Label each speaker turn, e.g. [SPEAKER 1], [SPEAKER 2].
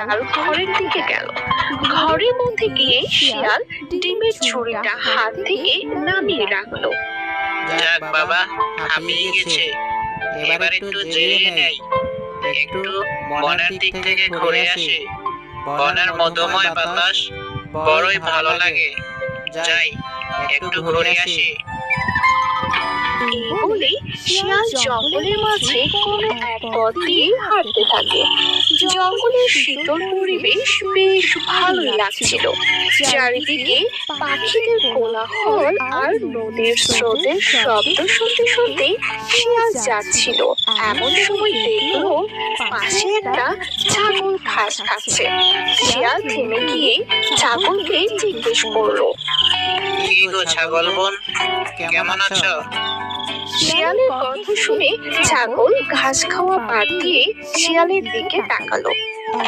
[SPEAKER 1] শিয়াল ঘরের দিকে গেল। ঘরের মধ্যে গিয়ে শিয়াল ডিমের ছুরিটা হাত থেকে নামিয়ে রাখলো।
[SPEAKER 2] যাক বাবা, হাঁপিয়ে গেছে, এবার একটু জিরিয়ে নেই, একটু বনের দিক থেকে ঘুরে আসি। বনের মধুময় বাতাস বড়ই ভালো লাগে, যাই একটু ঘুরে আসি।
[SPEAKER 1] এই বলে শিয়াল জঙ্গলের মাঝে কোনো এক পথ দিয়ে হাঁটতে থাকে। জঙ্গলের শীতল পরিবেশ বেশ ভালোই লাগছিল। চারিদিকে পাখিদের কোলাহল আর নদীর স্রোতের শব্দ শুনতে শুনতে শিয়াল যাচ্ছিল। এমন সময় দেখলো পাশে একটা ছাগল ঘাস খাচ্ছে। শিয়াল থেমে গিয়ে ছাগলকে জিজ্ঞেস করলো,
[SPEAKER 2] কি গো ছাগল বোন, কেমন আছো?
[SPEAKER 1] শিয়ালের কথা শুনে ছাগল ঘাস খাওয়া বাদ দিয়ে শিয়ালের দিকে তাকালো।